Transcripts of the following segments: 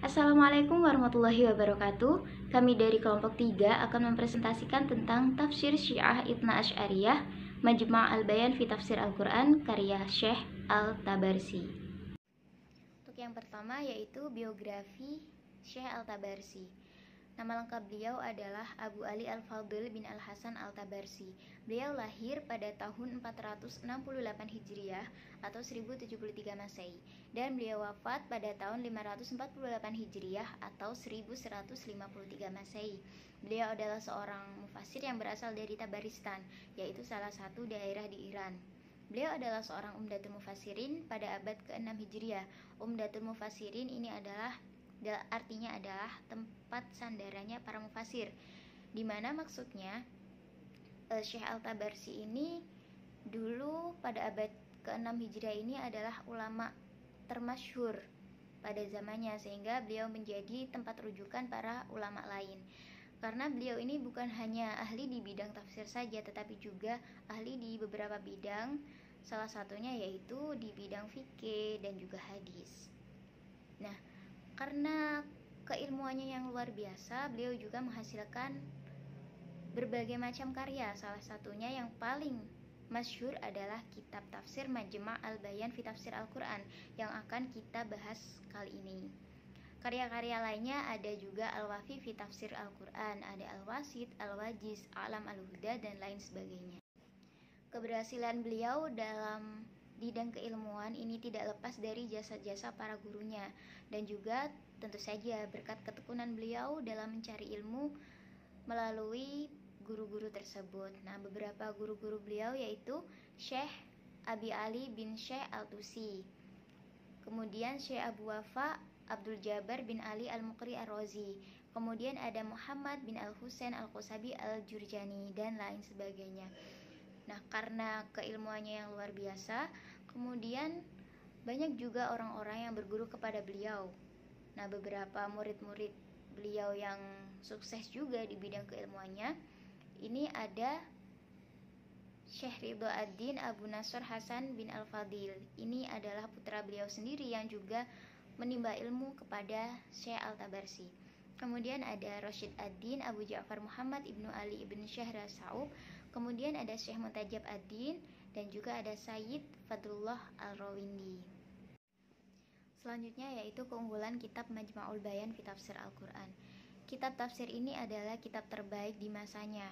Assalamualaikum warahmatullahi wabarakatuh. Kami dari kelompok 3 akan mempresentasikan tentang Tafsir Syiah Ithna Asy'ariyah Majma' al-Bayan fi Tafsir Al-Quran karya Syekh Al-Tabarsi. Untuk yang pertama yaitu biografi Syekh Al-Tabarsi. Nama lengkap beliau adalah Abu Ali Al-Fadl bin Al-Hasan Al-Tabarsi. Beliau lahir pada tahun 468 Hijriah atau 1073 Masehi dan beliau wafat pada tahun 548 Hijriah atau 1153 Masehi. Beliau adalah seorang mufassir yang berasal dari Tabaristan, yaitu salah satu daerah di Iran. Beliau adalah seorang Umdatul Mufassirin pada abad ke-6 Hijriah. Umdatul Mufassirin ini artinya adalah tempat sandarannya para mufassir, di mana maksudnya Syekh Al-Tabarsi ini dulu pada abad ke-6 Hijriah ini adalah ulama termasyhur pada zamannya, sehingga beliau menjadi tempat rujukan para ulama lain. Karena beliau ini bukan hanya ahli di bidang tafsir saja, tetapi juga ahli di beberapa bidang, salah satunya yaitu di bidang fikih dan juga hadis. Nah, karena keilmuannya yang luar biasa, beliau juga menghasilkan berbagai macam karya. Salah satunya yang paling masyhur adalah kitab tafsir Majma' al-Bayan fi Tafsir Al-Quran yang akan kita bahas kali ini. Karya-karya lainnya ada juga Al-Wafi fi Tafsir Al-Quran, ada Al-Wasit, Al-Wajiz, Alam Al-Huda, dan lain sebagainya. Keberhasilan beliau dalam bidang keilmuan ini tidak lepas dari jasa-jasa para gurunya, dan juga tentu saja berkat ketekunan beliau dalam mencari ilmu melalui guru-guru tersebut. Nah, beberapa guru-guru beliau yaitu Syekh Abi Ali bin Syekh Al-Tusi, kemudian Syekh Abu Wafa Abdul Jabbar bin Ali Al-Muqri Ar-Razi, kemudian ada Muhammad bin Al-Husain Al-Qusabi Al-Jurjani, dan lain sebagainya. Nah, karena keilmuannya yang luar biasa, kemudian banyak juga orang-orang yang berguru kepada beliau. Nah, beberapa murid-murid beliau yang sukses juga di bidang keilmuannya, ini ada Syekh Ridho ad-Din Abu Nasr Hasan bin Al-Fadil. Ini adalah putra beliau sendiri yang juga menimba ilmu kepada Syekh Al-Tabarsi. Kemudian ada Rashid ad-Din Abu Ja'far Muhammad ibnu Ali ibn Syahra Sa'ub. Kemudian ada Syekh Muntajab ad-Din, dan juga ada Sayyid Fadlullah Al-Rawindi. Selanjutnya yaitu keunggulan kitab Majma'ul Bayan fi Tafsir Al-Quran. Kitab tafsir ini adalah kitab terbaik di masanya,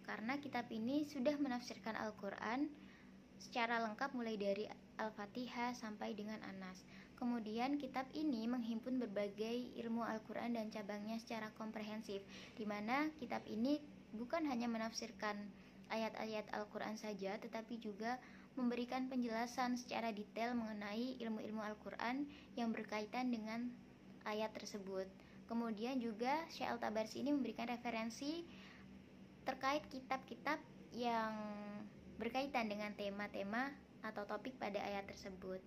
karena kitab ini sudah menafsirkan Al-Quran secara lengkap mulai dari Al-Fatihah sampai dengan An-Nas. Kemudian kitab ini menghimpun berbagai ilmu Al-Quran dan cabangnya secara komprehensif, di mana kitab ini bukan hanya menafsirkan ayat-ayat Al-Quran saja, tetapi juga memberikan penjelasan secara detail mengenai ilmu-ilmu Al-Quran yang berkaitan dengan ayat tersebut. Kemudian juga Syekh Al-Tabarsi ini memberikan referensi terkait kitab-kitab yang berkaitan dengan tema-tema atau topik pada ayat tersebut.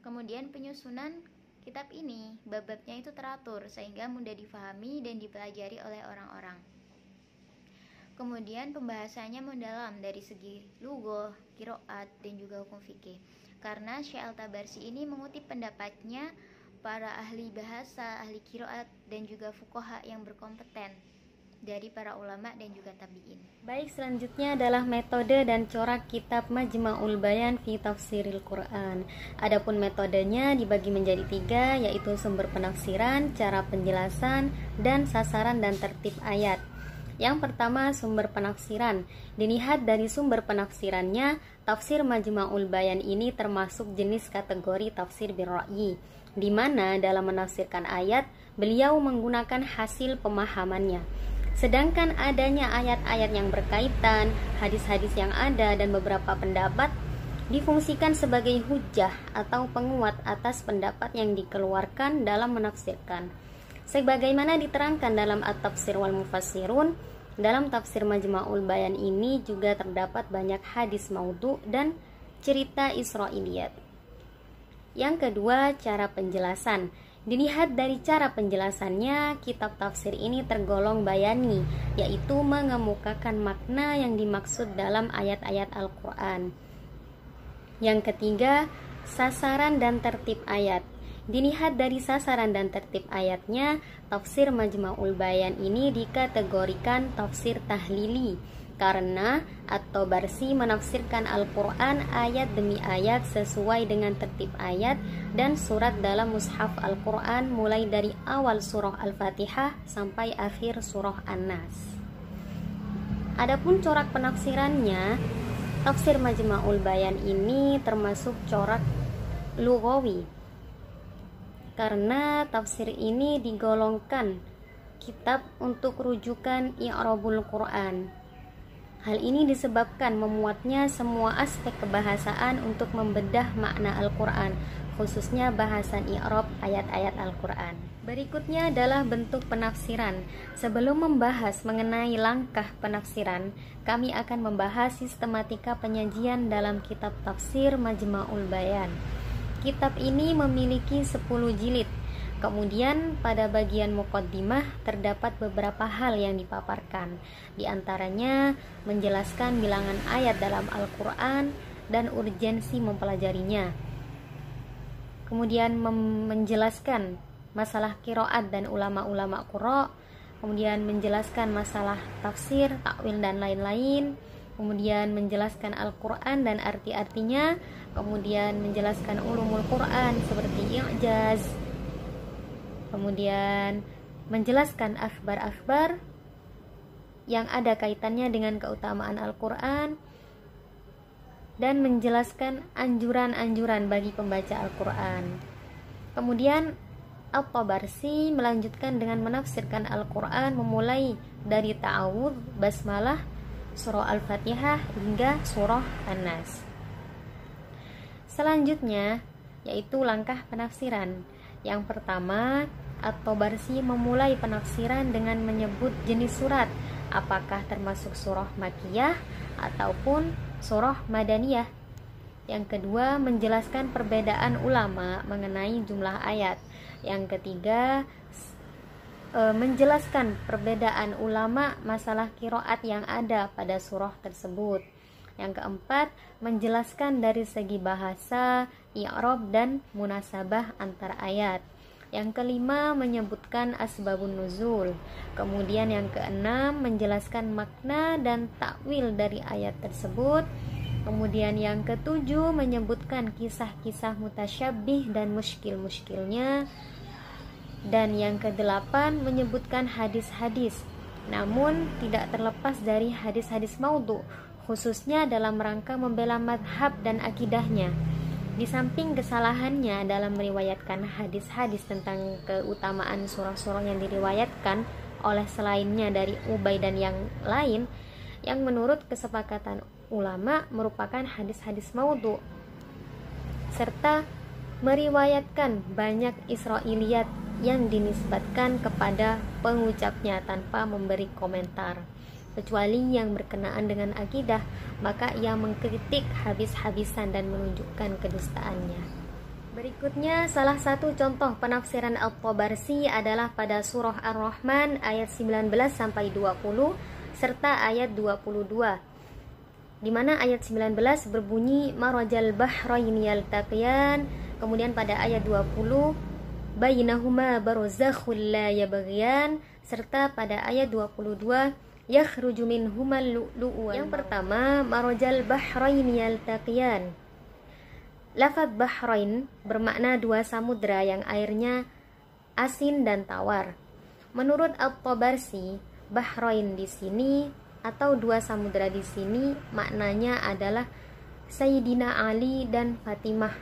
Kemudian penyusunan kitab ini, bab-babnya itu teratur sehingga mudah difahami dan dipelajari oleh orang-orang. Kemudian pembahasannya mendalam dari segi lugah, qiraat, dan juga hukum fikih. Karena Syekh Al-Tabarsi ini mengutip pendapatnya para ahli bahasa, ahli qiraat, dan juga fuqaha yang berkompeten dari para ulama dan juga tabi'in. Baik, selanjutnya adalah metode dan corak kitab Majma'ul Bayan fi Tafsiril Quran. Adapun metodenya dibagi menjadi 3, yaitu sumber penafsiran, cara penjelasan, dan sasaran dan tertib ayat. Yang pertama, sumber penafsiran. Dilihat dari sumber penafsirannya, tafsir Majma'ul Bayan ini termasuk jenis kategori tafsir birra'yi, di mana dalam menafsirkan ayat, beliau menggunakan hasil pemahamannya. Sedangkan adanya ayat-ayat yang berkaitan, hadis-hadis yang ada, dan beberapa pendapat difungsikan sebagai hujjah atau penguat atas pendapat yang dikeluarkan dalam menafsirkan. Sebagaimana diterangkan dalam At-Tafsir wal Mufassirun, dalam tafsir Majma'ul Bayan ini juga terdapat banyak hadis maudhu dan cerita Israiliyat. Yang kedua, cara penjelasan. Dilihat dari cara penjelasannya, kitab tafsir ini tergolong bayani, yaitu mengemukakan makna yang dimaksud dalam ayat-ayat Al-Quran. Yang ketiga, sasaran dan tertib ayat. Dilihat dari sasaran dan tertib ayatnya, tafsir Majma'ul Bayan ini dikategorikan tafsir tahlili karena At-Tabarsi menafsirkan Al-Quran ayat demi ayat sesuai dengan tertib ayat dan surat dalam mushaf Al-Quran mulai dari awal surah Al-Fatihah sampai akhir surah An-Nas. Adapun corak penafsirannya, tafsir Majma'ul Bayan ini termasuk corak lughawi karena tafsir ini digolongkan kitab untuk rujukan i'rabul Quran. Hal ini disebabkan memuatnya semua aspek kebahasaan untuk membedah makna Al-Quran, khususnya bahasan i'rab ayat-ayat Al-Quran. Berikutnya adalah bentuk penafsiran. Sebelum membahas mengenai langkah penafsiran, kami akan membahas sistematika penyajian dalam kitab tafsir Majma'ul Bayan. Kitab ini memiliki 10 jilid. Kemudian pada bagian muqaddimah terdapat beberapa hal yang dipaparkan. Di antaranya menjelaskan bilangan ayat dalam Al-Quran dan urgensi mempelajarinya. Kemudian menjelaskan masalah qiraat dan ulama-ulama qura. Kemudian menjelaskan masalah tafsir, takwil dan lain-lain. Kemudian menjelaskan Al-Quran dan arti-artinya. Kemudian menjelaskan ulumul Quran seperti i'jaz. Kemudian menjelaskan akhbar-akhbar yang ada kaitannya dengan keutamaan Al-Quran dan menjelaskan anjuran-anjuran bagi pembaca Al-Quran. Kemudian At-Tabarsi melanjutkan dengan menafsirkan Al-Quran memulai dari ta'awudz, basmalah, surah Al-Fatihah hingga surah An-Nas. Selanjutnya yaitu langkah penafsiran. Yang pertama, At-Tabarsi memulai penafsiran dengan menyebut jenis surat, apakah termasuk surah Makkiyah ataupun surah Madaniyah. Yang kedua, menjelaskan perbedaan ulama mengenai jumlah ayat. Yang ketiga, menjelaskan perbedaan ulama masalah qiraat yang ada pada surah tersebut. Yang keempat, menjelaskan dari segi bahasa, i'rab dan munasabah antar ayat. Yang kelima, menyebutkan asbabun nuzul. Kemudian yang keenam, menjelaskan makna dan takwil dari ayat tersebut. Kemudian yang ketujuh, menyebutkan kisah-kisah mutasyabbih dan muskil-muskilnya. Dan yang kedelapan, menyebutkan hadis-hadis, namun tidak terlepas dari hadis-hadis maudhu, khususnya dalam rangka membela madhab dan akidahnya. Di samping kesalahannya dalam meriwayatkan hadis-hadis tentang keutamaan surah-surah yang diriwayatkan oleh selainnya dari Ubay dan yang lain, yang menurut kesepakatan ulama merupakan hadis-hadis maudhu, serta meriwayatkan banyak Israiliyat yang dinisbatkan kepada pengucapnya tanpa memberi komentar, kecuali yang berkenaan dengan akidah, maka ia mengkritik habis-habisan dan menunjukkan kedustaannya. Berikutnya, salah satu contoh penafsiran At-Tabarsi adalah pada surah Ar-Rahman ayat 19-20 serta ayat 22, di mana ayat 19 berbunyi marajal bahraini yaltaqiyan, kemudian pada ayat 20 bainahuma barzakhul la yabghiyan, serta pada ayat 22 yakhruju minhumal lu'lu'u. Yang pertama, marajal bahraini yaltaqiyan. Lafaz bahrain bermakna dua samudra yang airnya asin dan tawar. Menurut At-Tabarsi, bahrain di sini atau dua samudra di sini maknanya adalah Sayyidina Ali dan Fatimah.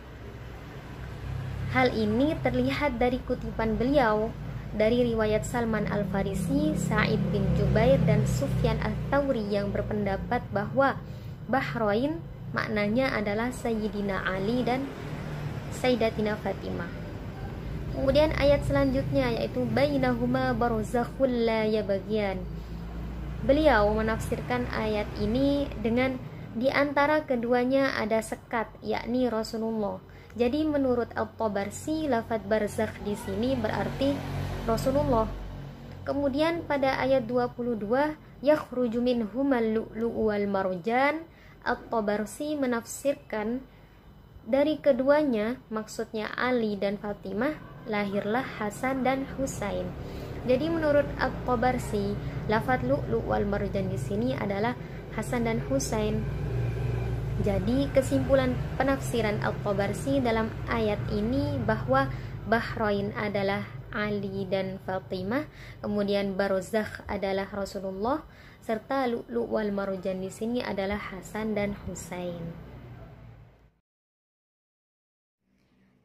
Hal ini terlihat dari kutipan beliau dari riwayat Salman Al-Farisi, Sa'id bin Jubair dan Sufyan Ats-Tsauri yang berpendapat bahwa bahrain maknanya adalah Sayyidina Ali dan Sayyidatina Fatimah. Kemudian ayat selanjutnya yaitu bainahuma barzakhul la yabghiyan. Beliau menafsirkan ayat ini dengan di antara keduanya ada sekat, yakni Rasulullah. Jadi menurut At-Tabarsi, lafaz barzakh di sini berarti Rasulullah. Kemudian pada ayat 22 yakhruju minhumal lu'lu'u wal marjan, At-Tabarsi menafsirkan Dari keduanya, maksudnya Ali dan Fatimah, lahirlah Hasan dan Husain. Jadi menurut At-Tabarsi, lafadz lu'lu' wal marjan di sini adalah Hasan dan Husain. Jadi kesimpulan penafsiran At-Tabarsi dalam ayat ini bahwa Bahrain adalah Ali dan Fatimah, kemudian Barzakh adalah Rasulullah, serta lu'lu' wal marjan di sini adalah Hasan dan Husain.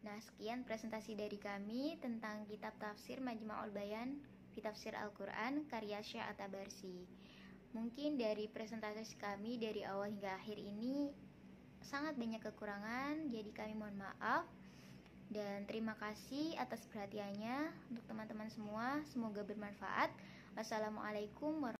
Nah, sekian presentasi dari kami tentang kitab tafsir Majma'ul Bayan fi Tafsir Al-Quran karya Syekh At-Tabarsi. Mungkin dari presentasi kami dari awal hingga akhir ini sangat banyak kekurangan, jadi kami mohon maaf. Dan terima kasih atas perhatiannya untuk teman-teman semua. Semoga bermanfaat. Wassalamualaikum warahmatullahi wabarakatuh.